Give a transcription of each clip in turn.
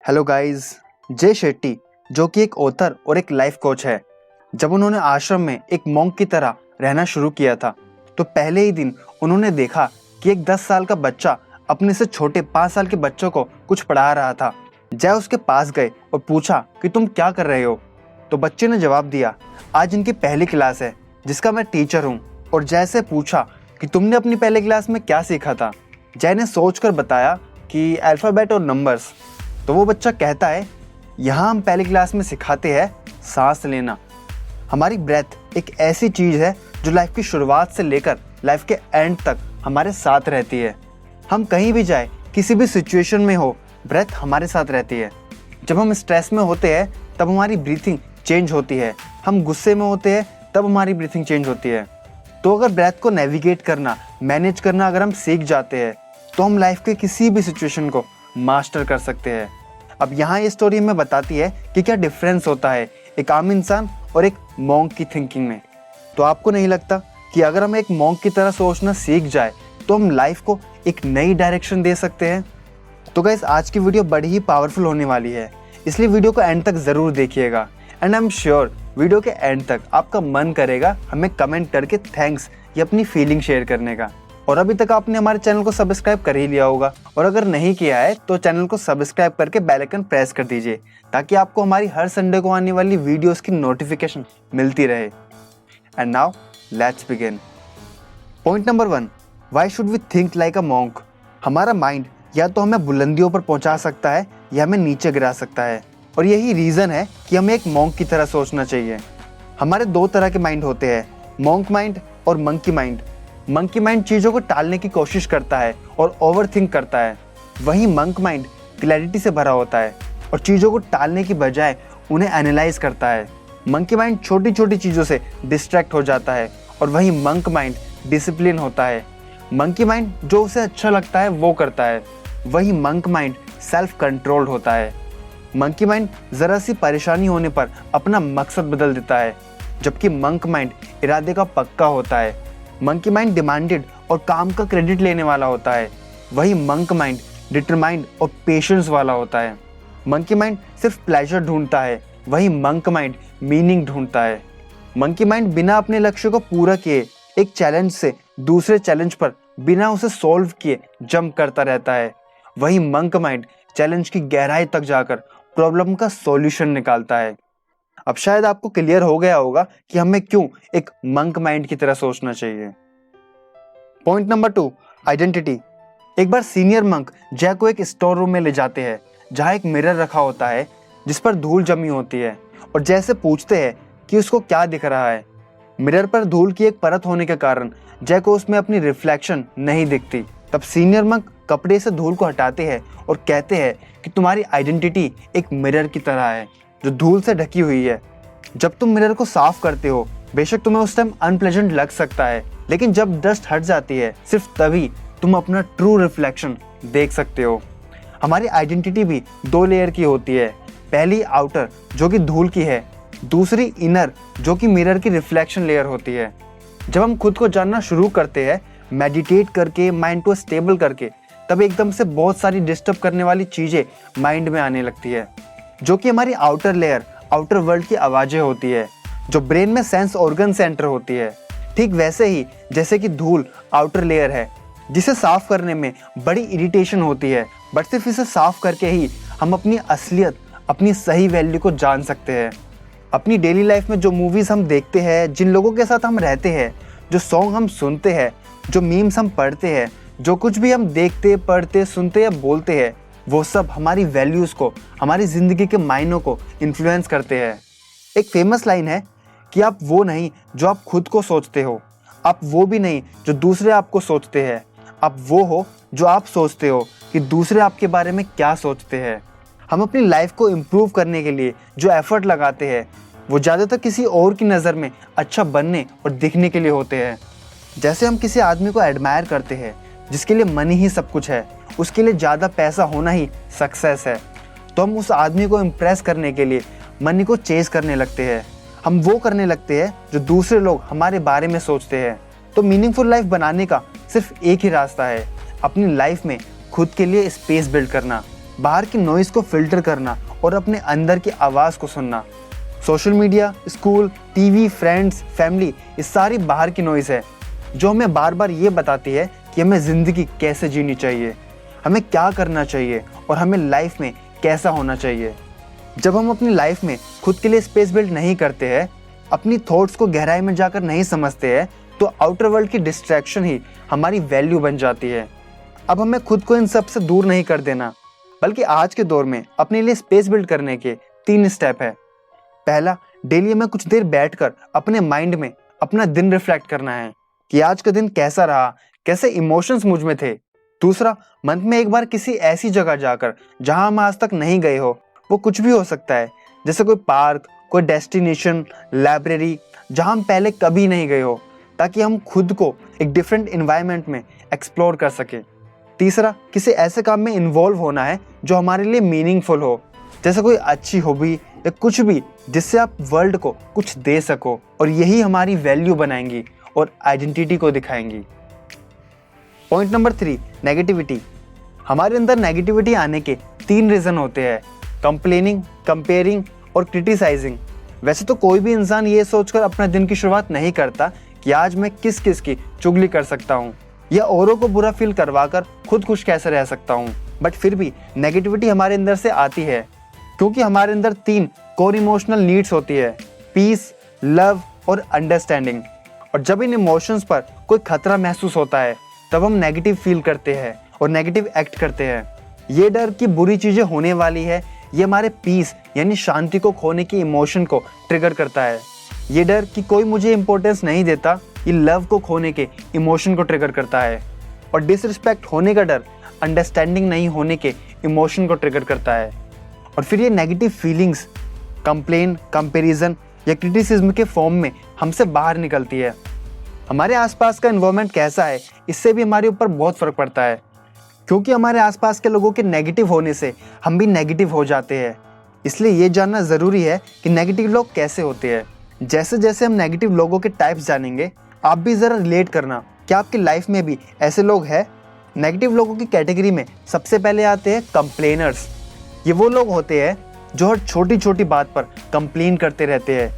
Hello guys. जय शेट्टी जो कि एक ऑथर और एक लाइफ कोच है, जब उन्होंने आश्रम में एक मॉन्क की तरह रहना शुरू किया था तो पहले ही दिन उन्होंने देखा कि एक 10 साल का बच्चा अपने से छोटे 5 साल के बच्चों को कुछ पढ़ा रहा था। जय उसके पास गए और पूछा कि तुम क्या कर रहे हो। तो बच्चे ने जवाब दिया, आज इनकी पहली क्लास है जिसका मैं टीचर हूँ। और जय से पूछा कि तुमने अपनी पहली क्लास में क्या सीखा था। जय ने सोचकर बताया कि अल्फ़ाबेट और नंबर्स। तो वो बच्चा कहता है, यहाँ हम पहली क्लास में सिखाते हैं सांस लेना। हमारी ब्रेथ एक ऐसी चीज़ है जो लाइफ की शुरुआत से लेकर लाइफ के एंड तक हमारे साथ रहती है। हम कहीं भी जाए, किसी भी सिचुएशन में हो, ब्रेथ हमारे साथ रहती है। जब हम स्ट्रेस में होते हैं तब हमारी ब्रीथिंग चेंज होती है, हम गुस्से में होते हैं तब हमारी ब्रीथिंग चेंज होती है। तो अगर ब्रेथ को नेविगेट करना, मैनेज करना अगर हम सीख जाते हैं तो हम लाइफ के किसी भी सिचुएशन को मास्टर कर सकते हैं। अब यहाँ ये स्टोरी हमें बताती है कि क्या डिफरेंस होता है एक आम इंसान और एक मॉन्क की थिंकिंग में। तो आपको नहीं लगता कि अगर हम एक मॉन्क की तरह सोचना सीख जाए तो हम लाइफ को एक नई डायरेक्शन दे सकते हैं। तो गाइस, आज की वीडियो बड़ी ही पावरफुल होने वाली है, इसलिए वीडियो को एंड तक ज़रूर देखिएगा। And I am sure video के एंड तक आपका मन करेगा हमें कमेंट करके थैंक्स या अपनी फीलिंग शेयर करने का। और अभी तक आपने हमारे चैनल को सब्सक्राइब कर ही लिया होगा, और अगर नहीं किया है तो चैनल को सब्सक्राइब करके बेल आइकन प्रेस कर दीजिए ताकि आपको हमारी हर संडे को आने वाली वीडियोस की नोटिफिकेशन मिलती रहे। And now let's begin. Point number 1, why should we think like a monk. हमारा माइंड या तो हमें बुलंदियों पर पहुंचा सकता है या हमें नीचे गिरा सकता है, और यही रीज़न है कि हमें एक मॉन्क की तरह सोचना चाहिए। हमारे 2 तरह के माइंड होते हैं, मॉन्क माइंड और मंकी माइंड। मंकी माइंड चीज़ों को टालने की कोशिश करता है और ओवर थिंक करता है, वहीं मंक माइंड क्लैरिटी से भरा होता है और चीज़ों को टालने की बजाय उन्हें एनालाइज करता है। मंकी माइंड छोटी छोटी चीज़ों से डिस्ट्रैक्ट हो जाता है और वहीं मंक माइंड डिसिप्लिन होता है। मंकी माइंड जो उसे अच्छा लगता है वो करता है, वहीं मंक माइंड सेल्फ कंट्रोल्ड होता है। मंकी माइंड ज़रा सी परेशानी होने पर अपना मकसद बदल देता है, जबकि मंक माइंड इरादे का पक्का होता है। मंकी माइंड डिमांडेड और काम का क्रेडिट लेने वाला होता है, वही मंक माइंड डिटरमाइंड और पेशेंस वाला होता है। मंकी माइंड सिर्फ प्लेजर ढूंढता है, वही मंक माइंड मीनिंग ढूंढता है। मंकी माइंड बिना अपने लक्ष्य को पूरा किए एक चैलेंज से दूसरे चैलेंज पर बिना उसे सॉल्व किए जंप करता रहता है, वही मंक माइंड चैलेंज की गहराई तक जाकर प्रॉब्लम का सॉल्यूशन निकालता है। अब शायद आपको क्लियर हो गया होगा कि हमें क्यों एक मंक माइंड की तरह सोचना चाहिए। Point number 2, identity. एक बार सीनियर मंक जय को एक स्टोर रूम में ले जाते हैं जहां एक मिरर रखा होता है जिस पर धूल जमी होती है, और जय से पूछते हैं कि उसको क्या दिख रहा है। मिरर पर धूल की एक परत होने के कारण जय को उसमें अपनी रिफ्लेक्शन नहीं दिखती। तब सीनियर मंक कपड़े से धूल को हटाते हैं और कहते हैं कि तुम्हारी आइडेंटिटी एक मिरर की तरह है जो धूल से ढकी हुई है। जब तुम मिरर को साफ करते हो, बेशक तुम्हें उस टाइम अनप्लेजेंट लग सकता है, लेकिन जब डस्ट हट जाती है सिर्फ तभी तुम अपना ट्रू रिफ्लेक्शन देख सकते हो। हमारी आइडेंटिटी भी 2 लेयर की होती है, पहली आउटर जो कि धूल की है, दूसरी इनर जो कि मिरर की रिफ्लेक्शन लेयर होती है। जब हम खुद को जानना शुरू करते हैं, मेडिटेट करके, माइंड को स्टेबल करके, तब एकदम से बहुत सारी डिस्टर्ब करने वाली चीज़ें माइंड में आने लगती है, जो कि हमारी आउटर लेयर, आउटर वर्ल्ड की आवाज़ें होती है, जो ब्रेन में सेंस ऑर्गन से एंटर होती है। ठीक वैसे ही जैसे कि धूल आउटर लेयर है जिसे साफ करने में बड़ी इरिटेशन होती है, बट सिर्फ इसे साफ करके ही हम अपनी असलियत, अपनी सही वैल्यू को जान सकते हैं। अपनी डेली लाइफ में जो मूवीज़ हम देखते हैं, जिन लोगों के साथ हम रहते हैं, जो सॉन्ग हम सुनते हैं, जो मीम्स हम पढ़ते हैं, जो कुछ भी हम देखते, पढ़ते, सुनते या बोलते हैं, वो सब हमारी वैल्यूज़ को, हमारी ज़िंदगी के मायनों को इन्फ्लुएंस करते हैं। एक फेमस लाइन है कि आप वो नहीं जो आप खुद को सोचते हो, आप वो भी नहीं जो दूसरे आपको सोचते हैं, आप वो हो जो आप सोचते हो कि दूसरे आपके बारे में क्या सोचते हैं। हम अपनी लाइफ को इम्प्रूव करने के लिए जो एफर्ट लगाते हैं वो ज़्यादातर किसी और की नज़र में अच्छा बनने और दिखने के लिए होते हैं। जैसे हम किसी आदमी को एडमायर करते हैं जिसके लिए मनी ही सब कुछ है, उसके लिए ज़्यादा पैसा होना ही सक्सेस है, तो हम उस आदमी को इम्प्रेस करने के लिए मनी को चेज़ करने लगते हैं। हम वो करने लगते हैं जो दूसरे लोग हमारे बारे में सोचते हैं। तो मीनिंगफुल लाइफ बनाने का सिर्फ एक ही रास्ता है, अपनी लाइफ में खुद के लिए स्पेस बिल्ड करना। बाहर की नॉइज़ को फिल्टर करना और अपने अंदर की आवाज़ को सुनना। Social media, school, TV, friends, family, ये सारी बाहर की नॉइज़ है जो हमें बार बार ये बताती है कि हमें ज़िंदगी कैसे जीनी चाहिए, हमें क्या करना चाहिए और हमें लाइफ में कैसा होना चाहिए। जब हम अपनी लाइफ में खुद के लिए स्पेस बिल्ड नहीं करते हैं, अपनी थॉट्स को गहराई में जाकर नहीं समझते हैं, तो आउटर वर्ल्ड की डिस्ट्रैक्शन ही हमारी वैल्यू बन जाती है। अब हमें खुद को इन सब से दूर नहीं कर देना, बल्कि आज के दौर में अपने लिए स्पेस बिल्ड करने के 3 स्टेप है। पहला, डेली में कुछ देर बैठकर अपने माइंड में अपना दिन रिफ्लेक्ट करना है कि आज का दिन कैसा रहा, कैसे इमोशंस मुझ में थे। दूसरा, मंथ में एक बार किसी ऐसी जगह जाकर जहां हम आज तक नहीं गए हो, वो कुछ भी हो सकता है, जैसे कोई पार्क, कोई डेस्टिनेशन, लाइब्रेरी, जहां हम पहले कभी नहीं गए हो, ताकि हम खुद को एक डिफरेंट एनवायरनमेंट में एक्सप्लोर कर सके। तीसरा, किसी ऐसे काम में इन्वॉल्व होना है जो हमारे लिए मीनिंगफुल हो, जैसे कोई अच्छी हॉबी या कुछ भी जिससे आप वर्ल्ड को कुछ दे सको, और यही हमारी वैल्यू बनाएंगी और आइडेंटिटी को दिखाएंगी। Point number 3, negativity. हमारे अंदर नेगेटिविटी आने के 3 रीज़न होते हैं: कंप्लेनिंग, कंपेयरिंग और क्रिटिसाइजिंग। वैसे तो कोई भी इंसान ये सोचकर अपना दिन की शुरुआत नहीं करता कि आज मैं किस किस की चुगली कर सकता हूँ या औरों को बुरा फील करवाकर खुद खुश कैसे रह सकता हूँ, बट फिर भी नेगेटिविटी हमारे अंदर से आती है क्योंकि हमारे अंदर 3 कोर इमोशनल नीड्स होती है: पीस, लव और अंडरस्टैंडिंग। और जब इन इमोशंस पर कोई खतरा महसूस होता है तब हम नेगेटिव फील करते हैं और नेगेटिव एक्ट करते हैं। ये डर कि बुरी चीज़ें होने वाली है, ये हमारे पीस यानी शांति को खोने की इमोशन को ट्रिगर करता है। ये डर कि कोई मुझे इंपॉर्टेंस नहीं देता, ये लव को खोने के इमोशन को ट्रिगर करता है। और डिसरिस्पेक्ट होने का डर अंडरस्टैंडिंग नहीं होने के इमोशन को ट्रिगर करता है। और फिर ये नेगेटिव फीलिंग्स कंप्लेन, कंपैरिजन या क्रिटिसिज्म के फॉर्म में हमसे बाहर निकलती है। हमारे आसपास का एनवायरनमेंट कैसा है, इससे भी हमारे ऊपर बहुत फ़र्क पड़ता है, क्योंकि हमारे आसपास के लोगों के नेगेटिव होने से हम भी नेगेटिव हो जाते हैं। इसलिए ये जानना ज़रूरी है कि नेगेटिव लोग कैसे होते हैं। जैसे जैसे हम नेगेटिव लोगों के टाइप्स जानेंगे, आप भी ज़रा रिलेट करना कि आपकी लाइफ में भी ऐसे लोग हैं। नेगेटिव लोगों की कैटेगरी में सबसे पहले आते हैं कंप्लेनर्स। ये वो लोग होते हैं जो हर छोटी छोटी बात पर कंप्लेन करते रहते हैं,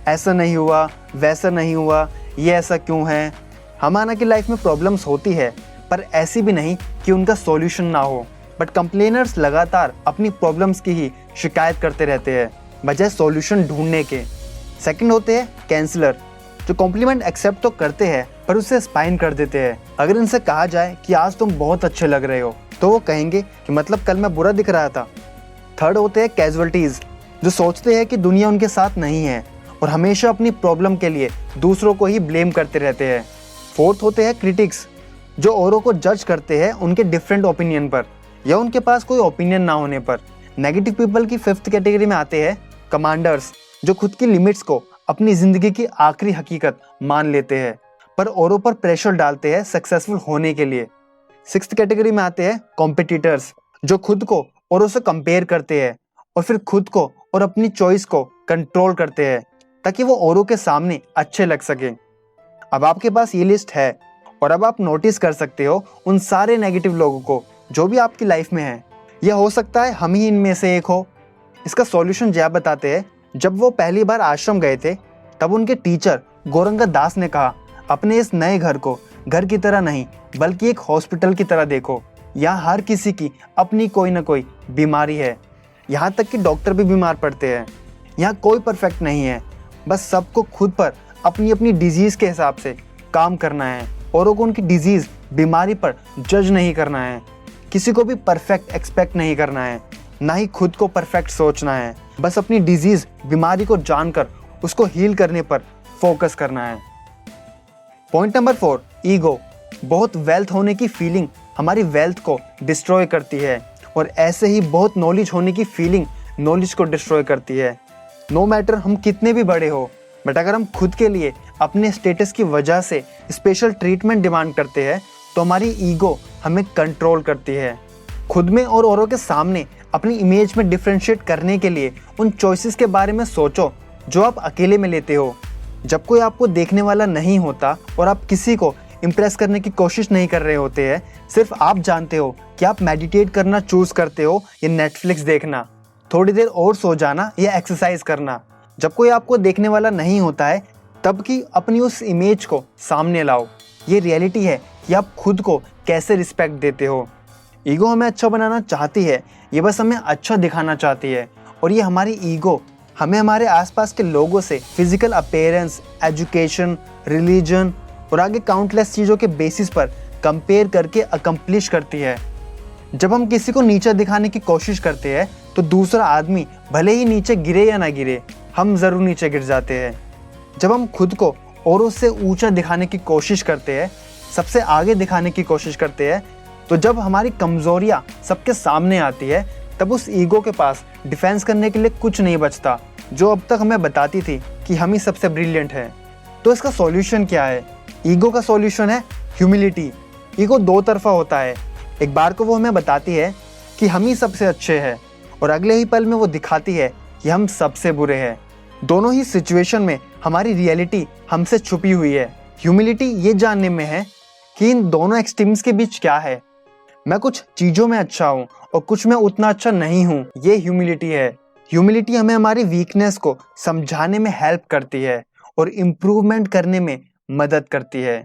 ऐसा नहीं हुआ, वैसा नहीं हुआ, ये ऐसा क्यों है। हमारा की लाइफ में प्रॉब्लम्स होती है, पर ऐसी भी नहीं कि उनका सॉल्यूशन ना हो, बट कंप्लेनर्स लगातार अपनी प्रॉब्लम्स की ही शिकायत करते रहते हैं बजाय सॉल्यूशन ढूंढने के। सेकंड होते हैं कैंसलर, जो कॉम्प्लीमेंट एक्सेप्ट तो करते हैं पर उसे स्पाइन कर देते हैं। अगर इनसे कहा जाए कि आज तुम बहुत अच्छे लग रहे हो, तो वो कहेंगे कि मतलब कल मैं बुरा दिख रहा था। थर्ड होते हैं कैजुअल्टीज, जो सोचते हैं कि दुनिया उनके साथ नहीं है और हमेशा अपनी प्रॉब्लम के लिए दूसरों को ही ब्लेम करते रहते हैं। फोर्थ होते हैं क्रिटिक्स, जो औरों को जज करते हैं उनके डिफरेंट ओपिनियन पर या उनके पास कोई ओपिनियन ना होने पर। नेगेटिव पीपल की 5th कैटेगरी में आते हैं कमांडर्स, जो खुद की लिमिट्स को अपनी जिंदगी की आखिरी हकीकत मान लेते हैं पर औरों पर प्रेशर डालते हैं सक्सेसफुल होने के लिए। 6th कैटेगरी में आते हैं कॉम्पिटिटर्स, जो खुद को औरों से कंपेयर करते हैं और फिर खुद को और अपनी चॉइस को कंट्रोल करते हैं ताकि वो औरों के सामने अच्छे लग सके। अब आपके पास ये लिस्ट है और अब आप नोटिस कर सकते हो उन सारे नेगेटिव लोगों को जो भी आपकी लाइफ में है। यह हो सकता है हम ही इनमें से एक हो। इसका सॉल्यूशन जया बताते हैं, जब वो पहली बार आश्रम गए थे तब उनके टीचर गौरंगा दास ने कहा, अपने इस नए घर को घर की तरह नहीं बल्कि एक हॉस्पिटल की तरह देखो। यहाँ हर किसी की अपनी कोई ना कोई बीमारी है, यहाँ तक कि डॉक्टर भी बीमार पड़ते हैं। यहाँ कोई परफेक्ट नहीं है, बस सबको खुद पर अपनी अपनी डिजीज़ के हिसाब से काम करना है। औरों को उनकी डिजीज़, बीमारी पर जज नहीं करना है। किसी को भी परफेक्ट एक्सपेक्ट नहीं करना है, ना ही खुद को परफेक्ट सोचना है। बस अपनी डिजीज़, बीमारी को जानकर उसको हील करने पर फोकस करना है। Point number 4, ego. बहुत वेल्थ होने की फीलिंग हमारी वेल्थ को डिस्ट्रॉय करती है और ऐसे ही बहुत नॉलेज होने की फीलिंग नॉलेज को डिस्ट्रॉय करती है। नो मैटर हम कितने भी बड़े हो, बट अगर हम खुद के लिए अपने स्टेटस की वजह से स्पेशल ट्रीटमेंट डिमांड करते हैं तो हमारी ईगो हमें कंट्रोल करती है। खुद में और औरों के सामने अपनी इमेज में डिफरेंशिएट करने के लिए उन चॉइसेस के बारे में सोचो जो आप अकेले में लेते हो। जब कोई आपको देखने वाला नहीं होता और आप किसी को इम्प्रेस करने की कोशिश नहीं कर रहे होते हैं। सिर्फ आप जानते हो कि आप मेडिटेट करना चूज करते हो या नेटफ्लिक्स देखना, थोड़ी देर और सो जाना या एक्सरसाइज करना। जब कोई आपको देखने वाला नहीं होता है तब की अपनी उस इमेज को सामने लाओ। ये रियलिटी है कि आप खुद को कैसे रिस्पेक्ट देते हो। ईगो हमें अच्छा बनाना चाहती है, ये बस हमें अच्छा दिखाना चाहती है। और ये हमारी ईगो हमें हमारे आसपास के लोगों से फिजिकल अपीयरेंस, एजुकेशन, रिलीजन और आगे काउंटलेस चीज़ों के बेसिस पर कंपेयर करके अकम्प्लिश करती है। जब हम किसी को नीचा दिखाने की कोशिश करते हैं तो दूसरा आदमी भले ही नीचे गिरे या ना गिरे, हम ज़रूर नीचे गिर जाते हैं। जब हम खुद को औरों से ऊंचा दिखाने की कोशिश करते हैं, सबसे आगे दिखाने की कोशिश करते हैं, तो जब हमारी कमज़ोरियाँ सबके सामने आती है तब उस ईगो के पास डिफेंस करने के लिए कुछ नहीं बचता, जो अब तक हमें बताती थी कि हम ही सबसे ब्रिलियंट हैं। तो इसका सॉल्यूशन क्या है? ईगो का सॉल्यूशन है ह्यूमिलिटी। ईगो दो तरफा होता है। एक बार को वो हमें बताती है कि हम ही सबसे अच्छे हैं और अगले ही पल में वो दिखाती है कि हम सबसे बुरे हैं। दोनों ही सिचुएशन में हमारी रियलिटी हमसे छुपी हुई है। ह्यूमिलिटी ये जानने में है कि इन दोनों एक्सट्रीम्स के बीच क्या है। मैं कुछ चीज़ों में अच्छा हूँ और कुछ में उतना अच्छा नहीं हूँ, ये ह्यूमिलिटी है। ह्यूमिलिटी हमें हमारी वीकनेस को समझाने में हेल्प करती है और इम्प्रूवमेंट करने में मदद करती है।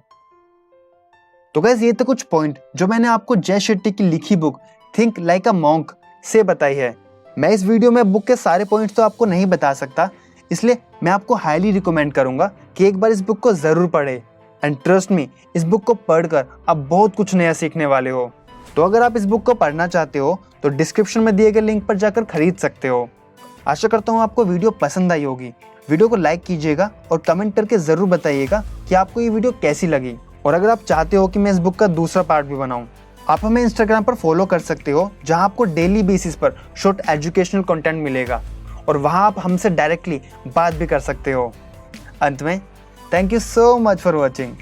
तो गाइस, ये तो कुछ पॉइंट जो मैंने आपको जय शेट्टी की लिखी book think like a monk से बताई है। मैं इस वीडियो में बुक के सारे पॉइंट्स तो आपको नहीं बता सकता, इसलिए मैं आपको हाईली रिकमेंड करूंगा कि एक बार इस बुक को ज़रूर पढ़ें। एंड ट्रस्ट मी, इस बुक को पढ़कर आप बहुत कुछ नया सीखने वाले हो। तो अगर आप इस बुक को पढ़ना चाहते हो तो डिस्क्रिप्शन में दिए गए लिंक पर जाकर खरीद सकते हो। आशा करता हूँ आपको वीडियो पसंद आई होगी। वीडियो को लाइक कीजिएगा और कमेंट करके ज़रूर बताइएगा कि आपको ये वीडियो कैसी लगी। और अगर आप चाहते हो कि मैं इस बुक का दूसरा पार्ट भी बनाऊँ, आप हमें इंस्टाग्राम पर फॉलो कर सकते हो, जहाँ आपको डेली बेसिस पर शॉर्ट एजुकेशनल कंटेंट मिलेगा और वहाँ आप हमसे डायरेक्टली बात भी कर सकते हो। अंत में, thank you so much for watching.